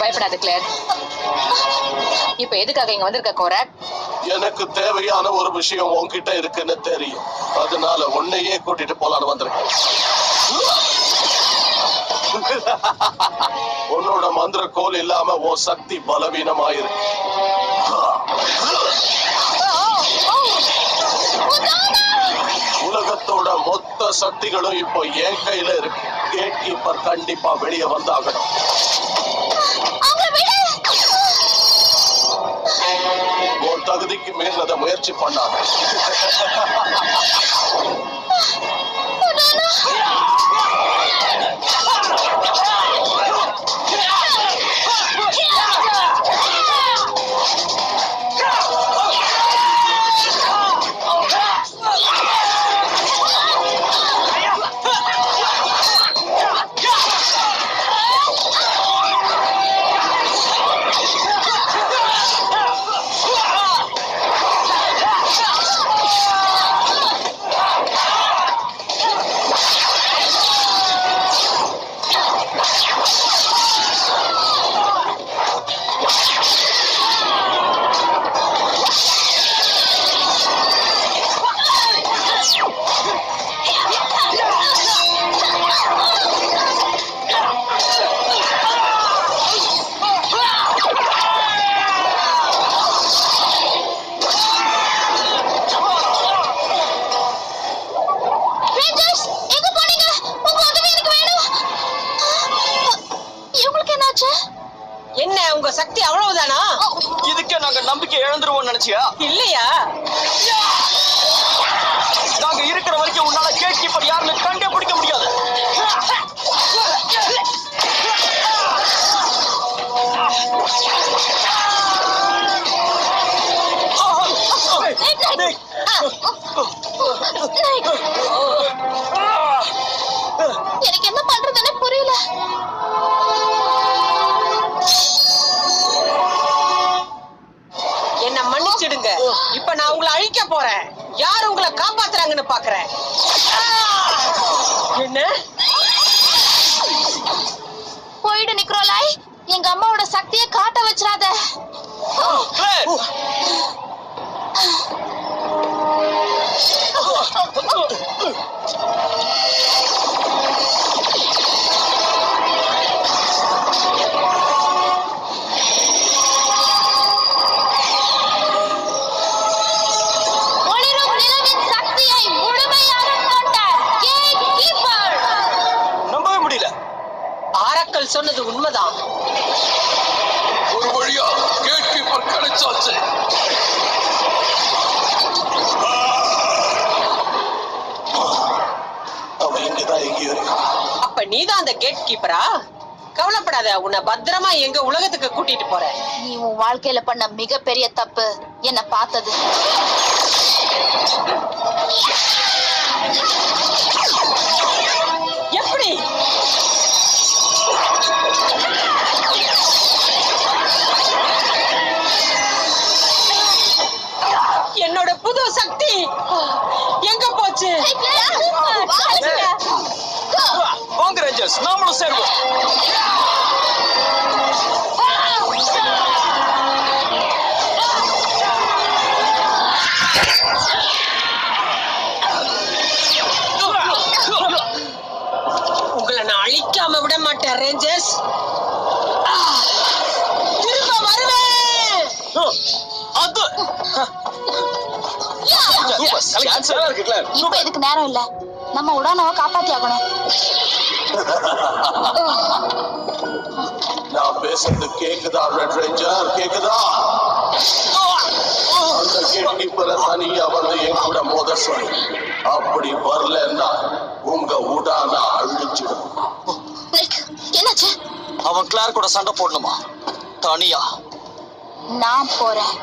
பயப்படாத கிளேர். இப்ப எதுக்காக இங்க வந்திருக்க கோராக்? எனக்கு தேவையான ஒரு விஷயம் உன்கிட்ட இருக்குன்னு தெரியும். அதனால உன்னையே கூட்டிட்டு போலான்னு வந்திருக்கேன். உன்னோட மந்திர கோல் இல்லாம உன் சக்தி பலவீனமாயிருக்கு. உலகத்தோட மொத்த சக்திகளும் இப்போ என் கையில இருக்கு. கேட் கீப்பர் கண்டிப்பா வெளியே வந்தாகணும். உன் தகுதிக்கு மீறினத முயற்சி பண்ணாத. என்ன உங்க சக்தி அவ்வளவுதானா? இதுக்கே நாங்க நம்பிக்கை இழந்துருவோம் நினைச்சியா? இல்லையா? நாங்க இருக்கிற வரைக்கும் உன்னால கேட் கீப்பர் யாருன்னு கண்டே பிடிக்க முடியாது. எனக்கு என்ன பண்றதுன்னு புரியல. என்ன மன்னிச்சிடுங்க. இப்ப நான் உங்களை அழிக்க போறேன். யார் உங்களை காப்பாத்துறாங்கன்னு பாக்குறேன். என்ன? போயிடு நிக்ரோலாய். எங்க அம்மாவோட சக்தியை காட்ட வச்சிராத. நம்பவே முடியல. ஆரக்கல் சொன்னது உண்மைதான். ஒரு வழியா கேட் கீப்பர் கிடைச்சாச்சு. அவன் இங்கதான் எங்கேயோ இருக்கான். அப்ப நீதான் அந்த கேட் கீப்பரா? கவலைப்படாத, உன்னை பத்திரமா எங்க உலகத்துக்கு கூட்டிட்டு போறேன். நீ உன் வாழ்க்கையில பண்ண மிகப்பெரிய தப்பு என்ன பார்த்தது. எப்படி? என்னோட புது சக்தி எங்க போச்சு? வாங்க ரேஞ்சர்ஸ், நாமளும் சேருவோம். உங்களை நான் அழிக்காம விட மாட்டேன் ரேஞ்சர்ஸ். திரும்ப வருவேன். அது இப்ப இதுக்கு நேரம் இல்ல. நம்ம உடானாவை காப்பாத்தி ஆகணும். நான் பேசுறது கேக்குதா ரெட் ரேஞ்சர்? கேக்குதா? அந்த கேட் கீப்பரை தனியா வந்து என் கூட மோத சொல்லு. அப்படி வரலன்னா உங்க உடானா அழிச்சிடும். என்னாச்சு? அவன் கிளார் கூட சண்டை போடணுமா? தனியா? நான் போறேன்.